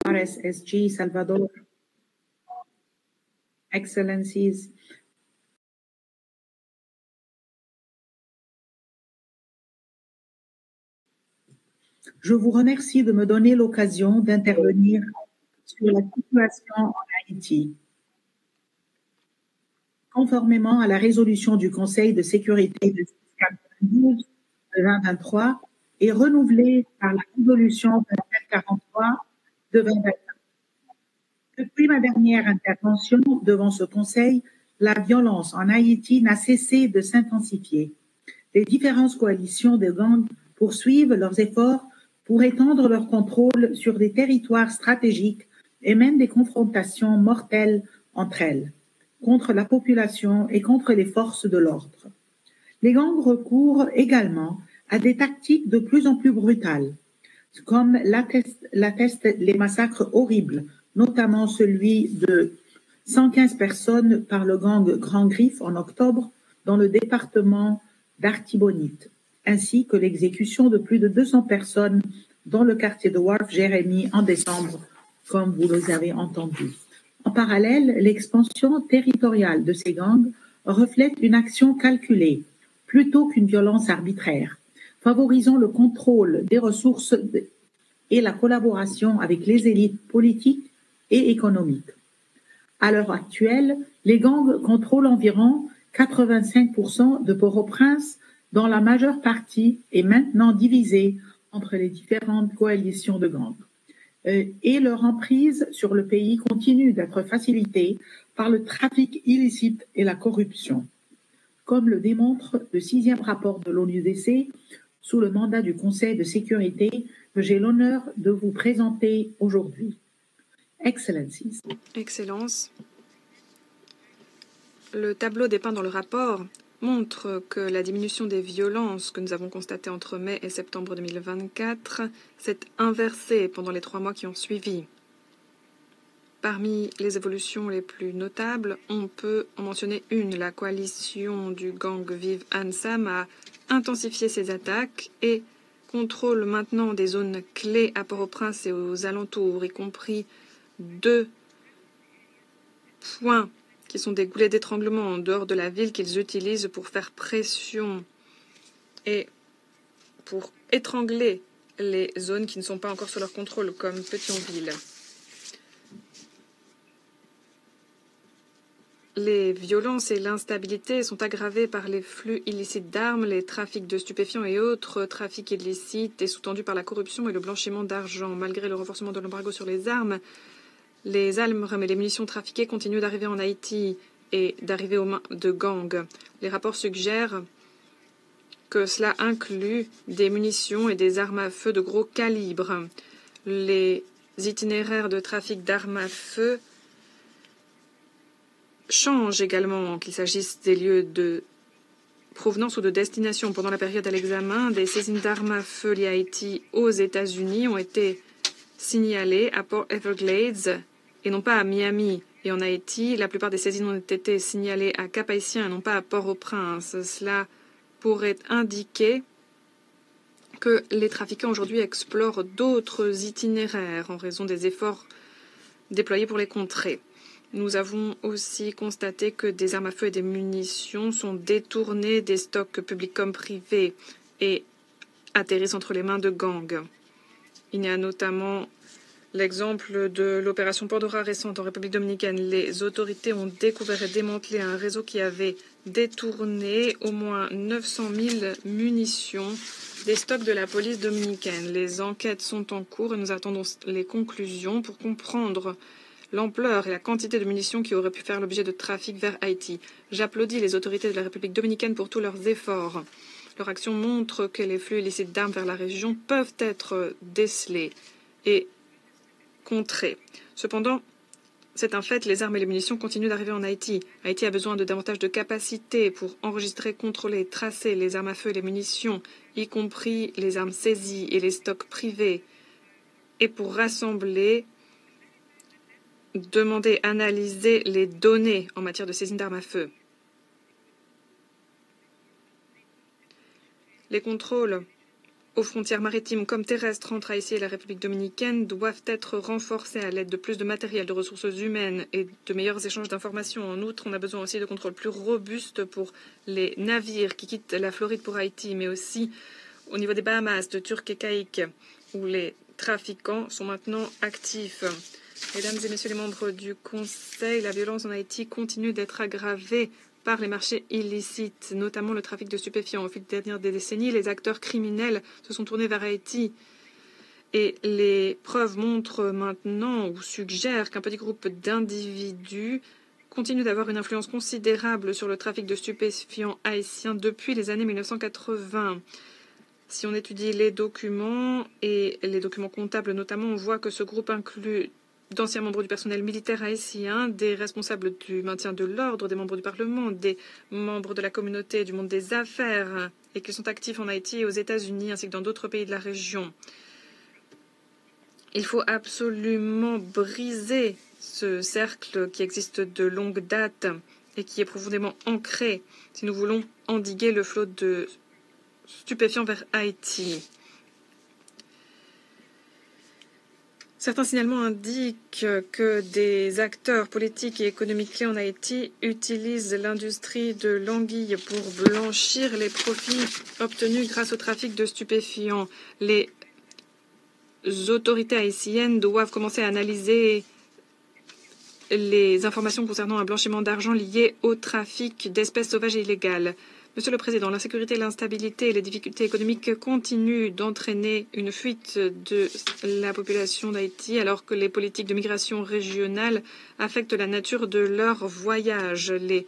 RSSG, Salvador, Excellencies, je vous remercie de me donner l'occasion d'intervenir sur la situation en Haïti. Conformément à la résolution du Conseil de sécurité de 92 de 2023 et renouvelée par la résolution 2743 de 2024. Depuis ma dernière intervention devant ce Conseil, la violence en Haïti n'a cessé de s'intensifier. Les différentes coalitions de gangs poursuivent leurs efforts pour étendre leur contrôle sur des territoires stratégiques et même des confrontations mortelles entre elles, contre la population et contre les forces de l'ordre. Les gangs recourent également à des tactiques de plus en plus brutales, comme l'attestent les massacres horribles, notamment celui de 115 personnes par le gang Grand Griffe en octobre dans le département d'Artibonite, ainsi que l'exécution de plus de 200 personnes dans le quartier de Wharf Jérémie en décembre, comme vous les avez entendu. En parallèle, l'expansion territoriale de ces gangs reflète une action calculée, plutôt qu'une violence arbitraire, favorisant le contrôle des ressources et la collaboration avec les élites politiques et économiques. À l'heure actuelle, les gangs contrôlent environ 85% de Port-au-Prince, dont la majeure partie est maintenant divisée entre les différentes coalitions de gangs. Et leur emprise sur le pays continue d'être facilitée par le trafic illicite et la corruption, comme le démontre le 6e rapport de l'ONUDC sous le mandat du Conseil de sécurité que j'ai l'honneur de vous présenter aujourd'hui. Excellencies. Excellences, le tableau dépeint dans le rapport montre que la diminution des violences que nous avons constatées entre mai et septembre 2024 s'est inversée pendant les 3 mois qui ont suivi. Parmi les évolutions les plus notables, on peut en mentionner une. La coalition du gang Vive Ansam a intensifié ses attaques et contrôle maintenant des zones clés à Port-au-Prince et aux alentours, y compris 2 points qui sont des goulets d'étranglement en dehors de la ville qu'ils utilisent pour faire pression et pour étrangler les zones qui ne sont pas encore sous leur contrôle, comme Pétionville. Les violences et l'instabilité sont aggravées par les flux illicites d'armes, les trafics de stupéfiants et autres trafics illicites et sous-tendus par la corruption et le blanchiment d'argent. Malgré le renforcement de l'embargo sur les armes et les munitions trafiquées continuent d'arriver en Haïti et d'arriver aux mains de gangs. Les rapports suggèrent que cela inclut des munitions et des armes à feu de gros calibre. Les itinéraires de trafic d'armes à feu changent également, qu'il s'agisse des lieux de provenance ou de destination. Pendant la période à l'examen, des saisines d'armes à feu liées à Haïti aux États-Unis ont été signalées à Port Everglades et non pas à Miami. Et en Haïti, la plupart des saisines ont été signalées à Cap-Haïtien et non pas à Port-au-Prince. Cela pourrait indiquer que les trafiquants aujourd'hui explorent d'autres itinéraires en raison des efforts déployés pour les contrer. Nous avons aussi constaté que des armes à feu et des munitions sont détournées des stocks publics comme privés et atterrissent entre les mains de gangs. Il y a notamment l'exemple de l'opération Pandora récente en République dominicaine. Les autorités ont découvert et démantelé un réseau qui avait détourné au moins 900 000 munitions des stocks de la police dominicaine. Les enquêtes sont en cours et nous attendons les conclusions pour comprendre l'ampleur et la quantité de munitions qui auraient pu faire l'objet de trafic vers Haïti. J'applaudis les autorités de la République dominicaine pour tous leurs efforts. Leur action montre que les flux illicites d'armes vers la région peuvent être décelés et contrés. Cependant, c'est un fait, les armes et les munitions continuent d'arriver en Haïti. Haïti a besoin de davantage de capacités pour enregistrer, contrôler, tracer les armes à feu et les munitions, y compris les armes saisies et les stocks privés, et pour rassembler, demander, analyser les données en matière de saisine d'armes à feu. Les contrôles aux frontières maritimes comme terrestres entre Haïti et la République dominicaine doivent être renforcées à l'aide de plus de matériel, de ressources humaines et de meilleurs échanges d'informations. En outre, on a besoin aussi de contrôles plus robustes pour les navires qui quittent la Floride pour Haïti, mais aussi au niveau des Bahamas, de Turques et Caïques, où les trafiquants sont maintenant actifs. Mesdames et messieurs les membres du Conseil, la violence en Haïti continue d'être aggravée par les marchés illicites, notamment le trafic de stupéfiants. Au fil des dernières décennies, les acteurs criminels se sont tournés vers Haïti et les preuves montrent maintenant ou suggèrent qu'un petit groupe d'individus continue d'avoir une influence considérable sur le trafic de stupéfiants haïtiens depuis les années 1980. Si on étudie les documents et les documents comptables notamment, on voit que ce groupe inclut d'anciens membres du personnel militaire haïtien, des responsables du maintien de l'ordre, des membres du Parlement, des membres de la communauté du monde des affaires, et qui sont actifs en Haïti et aux États-Unis, ainsi que dans d'autres pays de la région. Il faut absolument briser ce cercle qui existe de longue date et qui est profondément ancré si nous voulons endiguer le flot de stupéfiants vers Haïti. Certains signalements indiquent que des acteurs politiques et économiques clés en Haïti utilisent l'industrie de l'anguille pour blanchir les profits obtenus grâce au trafic de stupéfiants. Les autorités haïtiennes doivent commencer à analyser les informations concernant un blanchiment d'argent lié au trafic d'espèces sauvages et illégales. Monsieur le Président, l'insécurité, l'instabilité et les difficultés économiques continuent d'entraîner une fuite de la population d'Haïti alors que les politiques de migration régionale affectent la nature de leurs voyages. Les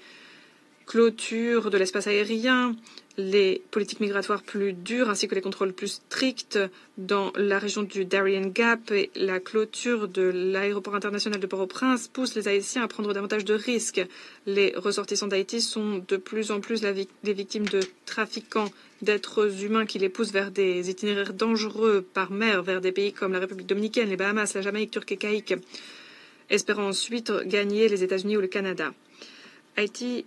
clôtures de l'espace aérien, les politiques migratoires plus dures ainsi que les contrôles plus stricts dans la région du Darien Gap et la clôture de l'aéroport international de Port-au-Prince poussent les Haïtiens à prendre davantage de risques. Les ressortissants d'Haïti sont de plus en plus les victimes de trafiquants d'êtres humains qui les poussent vers des itinéraires dangereux par mer vers des pays comme la République dominicaine, les Bahamas, la Jamaïque, Turques et Caïques, espérant ensuite gagner les États-Unis ou le Canada. Haïti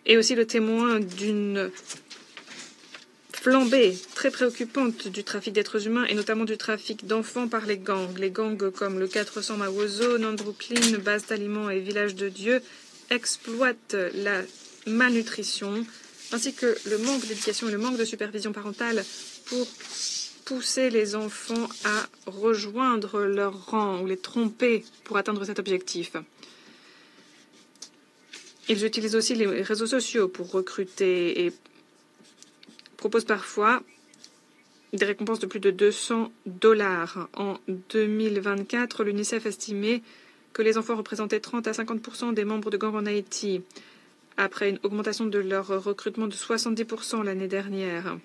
est aussi le témoin d'une flambée très préoccupante du trafic d'êtres humains et notamment du trafic d'enfants par les gangs. Les gangs comme le 400 Mawozo, Non Brooklyn, Base d'Aliments et Village de Dieu exploitent la malnutrition ainsi que le manque d'éducation et le manque de supervision parentale pour pousser les enfants à rejoindre leur rang ou les tromper pour atteindre cet objectif. Ils utilisent aussi les réseaux sociaux pour recruter et proposent parfois des récompenses de plus de $200. En 2024, l'UNICEF estimait que les enfants représentaient 30 à 50% des membres de gangs en Haïti, après une augmentation de leur recrutement de 70% l'année dernière.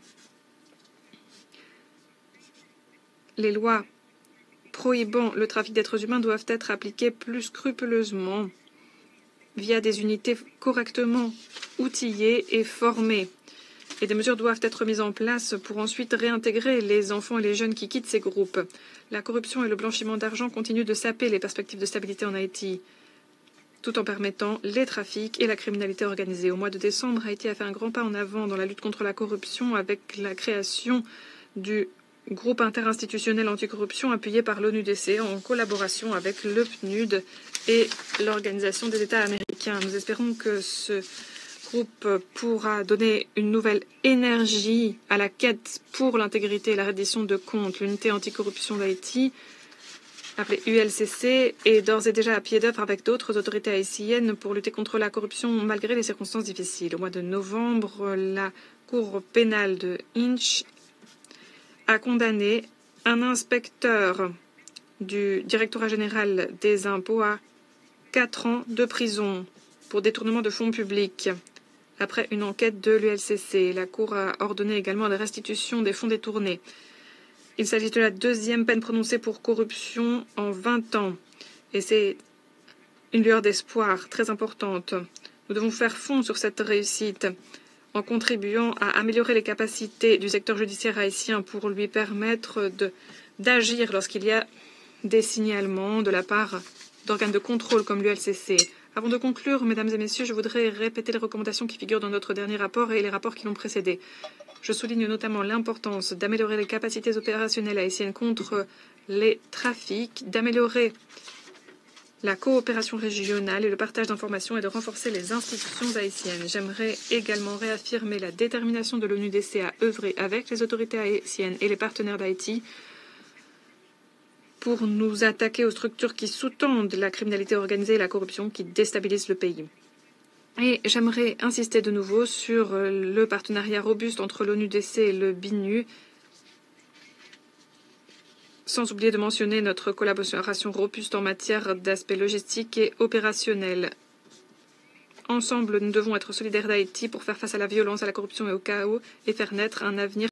Les lois prohibant le trafic d'êtres humains doivent être appliquées plus scrupuleusement via des unités correctement outillées et formées. Et des mesures doivent être mises en place pour ensuite réintégrer les enfants et les jeunes qui quittent ces groupes. La corruption et le blanchiment d'argent continuent de saper les perspectives de stabilité en Haïti, tout en permettant les trafics et la criminalité organisée. Au mois de décembre, Haïti a fait un grand pas en avant dans la lutte contre la corruption avec la création du groupe interinstitutionnel anticorruption appuyé par l'ONUDC en collaboration avec le PNUD et l'Organisation des États américains. Nous espérons que ce groupe pourra donner une nouvelle énergie à la quête pour l'intégrité et la reddition de comptes. L'unité anticorruption d'Haïti, appelée ULCC, est d'ores et déjà à pied d'œuvre avec d'autres autorités haïtiennes pour lutter contre la corruption malgré les circonstances difficiles. Au mois de novembre, la Cour pénale de Hinch a condamné un inspecteur du Directorat général des impôts à 4 ans de prison pour détournement de fonds publics. Après une enquête de l'ULCC, la Cour a ordonné également la restitution des fonds détournés. Il s'agit de la deuxième peine prononcée pour corruption en 20 ans. Et c'est une lueur d'espoir très importante. Nous devons faire fond sur cette réussite en contribuant à améliorer les capacités du secteur judiciaire haïtien pour lui permettre d'agir lorsqu'il y a des signalements de la part d'organes de contrôle comme l'ULCC. Avant de conclure, mesdames et messieurs, je voudrais répéter les recommandations qui figurent dans notre dernier rapport et les rapports qui l'ont précédé. Je souligne notamment l'importance d'améliorer les capacités opérationnelles haïtiennes contre les trafics, d'améliorer la coopération régionale et le partage d'informations et de renforcer les institutions haïtiennes. J'aimerais également réaffirmer la détermination de l'ONUDC à œuvrer avec les autorités haïtiennes et les partenaires d'Haïti pour nous attaquer aux structures qui sous-tendent la criminalité organisée et la corruption qui déstabilisent le pays. Et j'aimerais insister de nouveau sur le partenariat robuste entre l'ONUDC et le BINU, sans oublier de mentionner notre collaboration robuste en matière d'aspects logistiques et opérationnels. Ensemble, nous devons être solidaires d'Haïti pour faire face à la violence, à la corruption et au chaos et faire naître un avenir